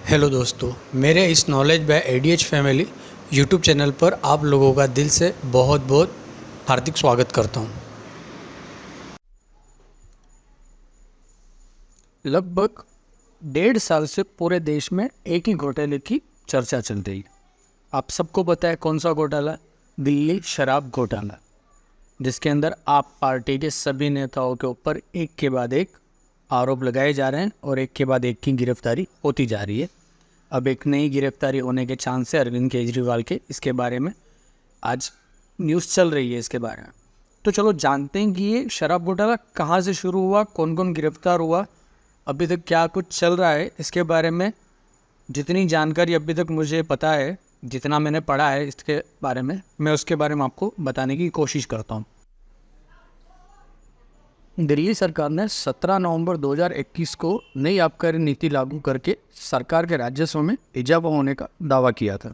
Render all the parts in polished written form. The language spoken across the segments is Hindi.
हेलो दोस्तों, मेरे इस knowledge by ADH family YouTube channel पर आप लोगों का दिल से बहुत बहुत हार्दिक स्वागत करता हूं। लगभग 1.5 साल से पूरे देश में एक ही घोटाले की चर्चा चल रही है। आप सबको पता है कौन सा घोटाला? दिल्ली शराब घोटाला, जिसके अंदर आप पार्टी के सभी नेताओं के ऊपर एक के बाद एक आरोप लगाए जा रहे हैं और एक के बाद एक की गिरफ्तारी होती जा रही है। अब एक नई गिरफ्तारी होने के चांस है अरविंद केजरीवाल के। इसके बारे में आज न्यूज़ चल रही है इसके बारे में। तो चलो जानते हैं कि ये शराब घोटाला कहाँ से शुरू हुआ, कौन कौन गिरफ्तार हुआ, अभी तक क्या कुछ चल रहा है। इसके बारे में जितनी जानकारी अभी तक मुझे पता है, जितना मैंने पढ़ा है इसके बारे में, मैं उसके बारे में आपको बताने की कोशिश करता हूँ। दिल्ली सरकार ने 17 नवंबर 2021 को नई आबकारी नीति लागू करके सरकार के राजस्व में इजाफा होने का दावा किया था।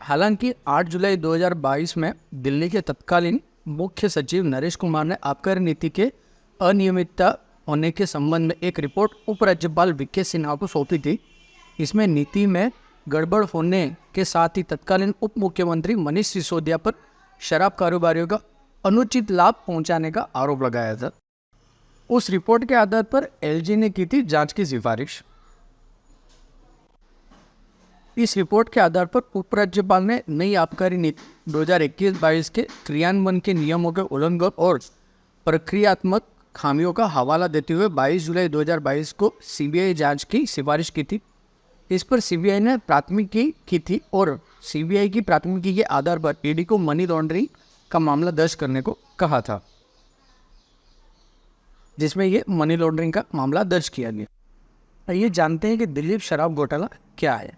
हालांकि 8 जुलाई 2022 में दिल्ली के तत्कालीन मुख्य सचिव नरेश कुमार ने आबकारी नीति के अनियमितता होने के संबंध में एक रिपोर्ट उपराज्यपाल वीके सिन्हा को सौंपी थी। इसमें नीति में गड़बड़ होने के साथ ही तत्कालीन उप मुख्यमंत्री मनीष सिसोदिया पर शराब कारोबारियों का अनुचित लाभ पहुंचाने का आरोप लगाया था। उस रिपोर्ट के आधार पर एलजी ने की थी जांच की सिफारिश। इस रिपोर्ट के आधार पर उपराज्यपाल ने नई आबकारी नीति 2021-22 के क्रियान्वयन के नियमों के उल्लंघन और प्रक्रियात्मक खामियों का हवाला देते हुए 22 जुलाई 2022 को सीबीआई जांच की सिफारिश की थी। इस पर सीबीआई ने प्राथमिकी की थी और सीबीआई की प्राथमिकी के आधार पर ईडी को मनी लॉन्ड्रिंग का मामला दर्ज करने को कहा था, जिसमें ये मनी लॉन्ड्रिंग का मामला दर्ज किया गया। ये जानते हैं कि दिल्ली शराब घोटाला क्या है।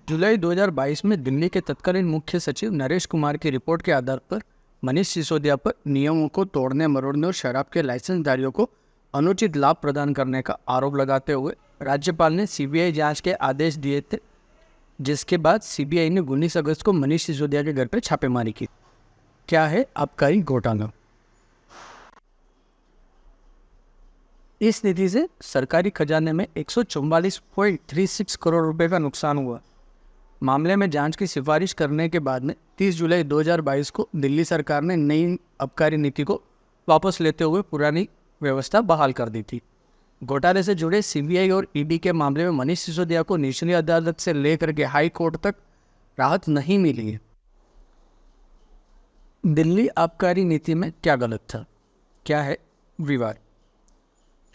जुलाई 2022 में दिल्ली के तत्कालीन मुख्य सचिव नरेश कुमार की रिपोर्ट के आधार पर मनीष सिसोदिया पर नियमों को तोड़ने मरोड़ने और शराब के लाइसेंसधारियों को अनुचित लाभ प्रदान करने का आरोप लगाते हुए राज्यपाल ने सीबीआई जांच के आदेश दिए थे, जिसके बाद सीबीआई ने 19 अगस्त को मनीष सिसोदिया के घर पर छापेमारी की। क्या है आबकारी घोटाला? इस नीति से सरकारी खजाने में 144.36 करोड़ रुपए का नुकसान हुआ। मामले में जांच की सिफारिश करने के बाद में 30 जुलाई 2022 को दिल्ली सरकार ने नई आबकारी नीति को वापस लेते हुए पुरानी व्यवस्था बहाल कर दी थी। घोटाले से जुड़े सीबीआई और ईडी के मामले में मनीष सिसोदिया को निचली अदालत से लेकर के हाई कोर्ट तक राहत नहीं मिली है। दिल्ली आबकारी नीति में क्या गलत था? क्या है विवाद?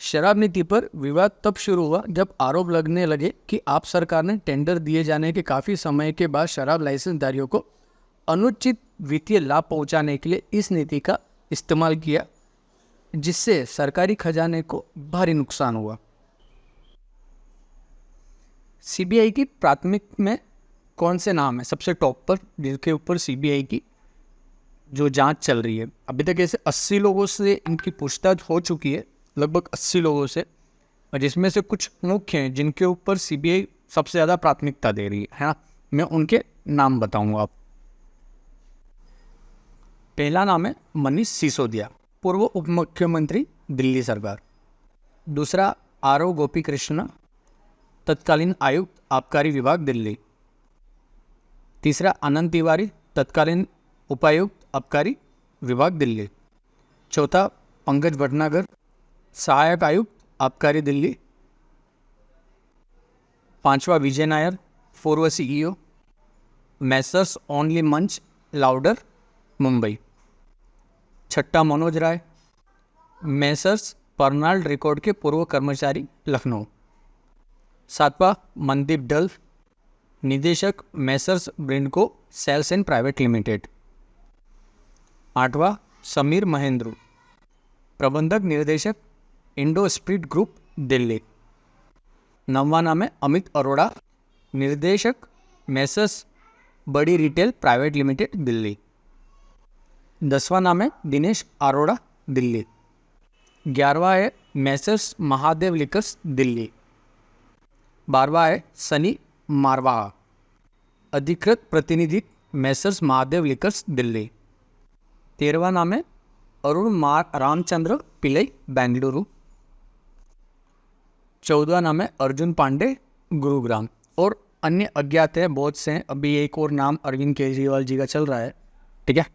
शराब नीति पर विवाद तब शुरू हुआ जब आरोप लगने लगे कि आप सरकार ने टेंडर दिए जाने के काफ़ी समय के बाद शराब लाइसेंसधारियों को अनुचित वित्तीय लाभ पहुंचाने के लिए इस नीति का इस्तेमाल किया, जिससे सरकारी खजाने को भारी नुकसान हुआ। सीबीआई की प्राथमिक में कौन से नाम है सबसे टॉप पर, जिसके ऊपर सीबीआई की जो जांच चल रही है? अभी तक ऐसे 80 लोगों से इनकी पूछताछ हो चुकी है, लगभग 80 लोगों से, और जिसमें से कुछ मुख्य हैं जिनके ऊपर सीबीआई सबसे ज़्यादा प्राथमिकता दे रही है ना। मैं उनके नाम बताऊंगा आप। पहला नाम है मनीष सिसोदिया, पूर्व उप मुख्यमंत्री दिल्ली सरकार। दूसरा आरओ गोपी कृष्ण, तत्कालीन आयुक्त आबकारी विभाग दिल्ली। तीसरा आनंद तिवारी, तत्कालीन उपायुक्त आबकारी विभाग दिल्ली। चौथा पंकज भटनागर, सहायक आयुक्त आबकारी दिल्ली। पांचवा विजय नायर, पूर्व CEO, Messrs only much louder Mumbai. छठा Manoj Rai, Messrs Pernod Ricard के पूर्व कर्मचारी लखनऊ। सातवां मनदीप डल, निदेशक Messrs Brindco sales and private limited. आठवां समीर महेंद्रू, प्रबंधक निर्देशक इंडो स्प्रिट ग्रुप दिल्ली। नौवां नाम है अमित अरोड़ा, निर्देशक मैसर्स बड़ी रिटेल प्राइवेट लिमिटेड दिल्ली। 10वां नाम है दिनेश अरोड़ा दिल्ली। 11वां है मैसर्स महादेव लिकर्स दिल्ली। 12वां है सनी मारवाहा, अधिकृत प्रतिनिधि मैसर्स महादेव लिकर्स दिल्ली। 13वां नाम है अरुण रामचंद्र पिल्लई बेंगलुरु। 14वां नाम है अर्जुन पांडे, गुरुग्राम। और अन्य अज्ञात है, बहुत से हैं। अभी एक और नाम अरविंद केजरीवाल जी का चल रहा है, ठीक है।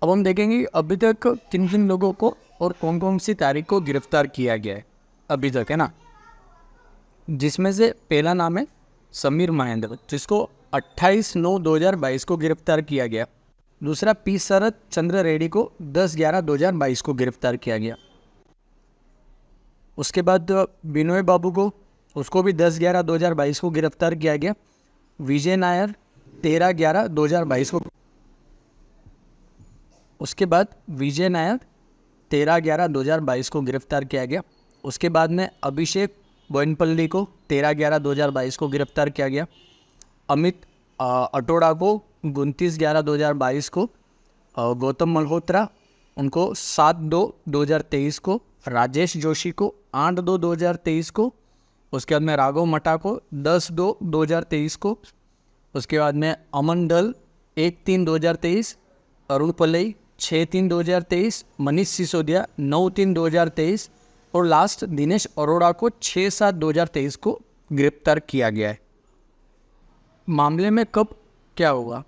अब हम देखेंगे अभी तक किन किन लोगों को और कौन कौन सी तारीख को गिरफ्तार किया गया है अभी तक, है ना। जिसमें से पहला नाम है समीर महेंद्र, जिसको 28/9/2022 को गिरफ्तार किया गया। दूसरा पी शरद चंद्र रेड्डी को 10/11/2022 को गिरफ्तार किया गया। उसके बाद बिनोय बाबू को, उसको भी 10/11/2022 को गिरफ्तार किया गया। विजय नायर 13/11/2022 को, उसके बाद विजय नायर 13/11/2022 को गिरफ्तार किया गया। उसके बाद में अभिषेक बोयनपल्ली को 13/11/2022 को गिरफ्तार किया गया। अमित अटोड़ा को 29/11/2022 को, गौतम मल्होत्रा उनको 7/2/2023 को, राजेश जोशी को 8/2/2023 को, उसके बाद में राघव मटा को 10/2/2023 को, उसके बाद में अमन डल 1/3/2023, अरुण पलई 6/3/2023, मनीष सिसोदिया 9/3/2023 और लास्ट दिनेश अरोड़ा को 6/7/2023 को गिरफ्तार किया गया है। मामले में कब क्या होगा,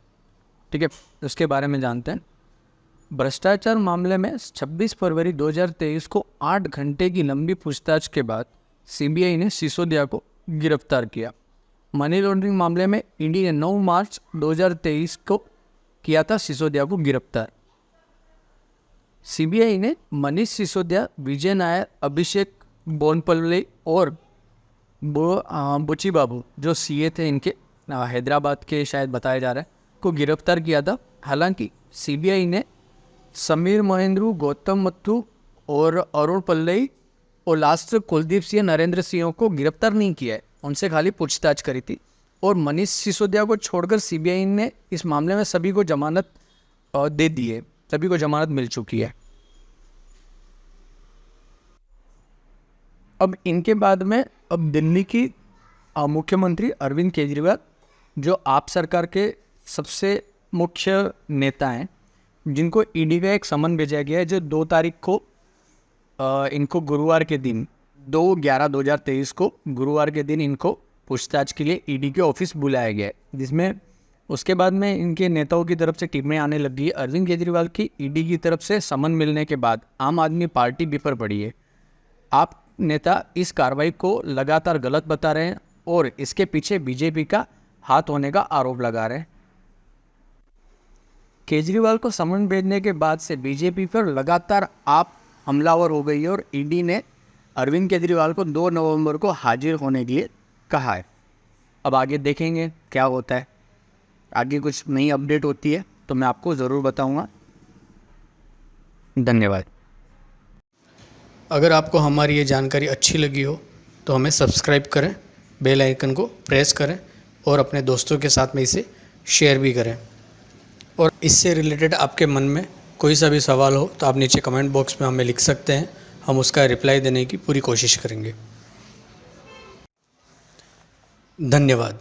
ठीक है, उसके बारे में जानते हैं। भ्रष्टाचार मामले में 26 फरवरी 2023 को 8 घंटे की लंबी पूछताछ के बाद सीबीआई ने सिसोदिया को गिरफ्तार किया। मनी लॉन्ड्रिंग मामले में ईडी ने 9 मार्च 2023 को किया था सिसोदिया को गिरफ्तार। सीबीआई ने मनीष सिसोदिया, विजय नायर, अभिषेक बोनपल्ले और बुची बाबू जो सीए थे इनके, हैदराबाद के शायद बताया जा रहा है, को गिरफ्तार किया था। हालांकि सीबीआई ने समीर महेंद्रू, गौतम मत्थू और अरुण पल्लई और लास्ट कुलदीप सिंह, नरेंद्र सिंह को गिरफ्तार नहीं किया है, उनसे खाली पूछताछ करी थी। और मनीष सिसोदिया को छोड़कर सीबीआई ने इस मामले में सभी को जमानत दे दी है, सभी को जमानत मिल चुकी है। अब इनके बाद में अब दिल्ली की मुख्यमंत्री अरविंद केजरीवाल, जो आप सरकार के सबसे मुख्य नेता हैं, जिनको ईडी का एक समन भेजा गया है, जो 2 तारीख को इनको गुरुवार के दिन 2/11/2023 को गुरुवार के दिन इनको पूछताछ के लिए ईडी के ऑफिस बुलाया गया है, जिसमें उसके बाद में इनके नेताओं की तरफ से टीमें आने लगी है। अरविंद केजरीवाल की ईडी की तरफ से समन मिलने के बाद आम आदमी पार्टी बिफर पड़ी है। आप नेता इस कार्रवाई को लगातार गलत बता रहे हैं और इसके पीछे बीजेपी का हाथ होने का आरोप लगा रहे हैं। केजरीवाल को समन भेजने के बाद से बीजेपी पर लगातार आप हमलावर हो गई है और ईडी ने अरविंद केजरीवाल को 2 नवंबर को हाजिर होने के लिए कहा है। अब आगे देखेंगे क्या होता है, आगे कुछ नई अपडेट होती है तो मैं आपको ज़रूर बताऊंगा। धन्यवाद। अगर आपको हमारी ये जानकारी अच्छी लगी हो तो हमें सब्सक्राइब करें, बेल आइकन को प्रेस करें और अपने दोस्तों के साथ में इसे शेयर भी करें। और इससे रिलेटेड आपके मन में कोई सा भी सवाल हो तो आप नीचे कमेंट बॉक्स में हमें लिख सकते हैं, हम उसका रिप्लाई देने की पूरी कोशिश करेंगे। धन्यवाद।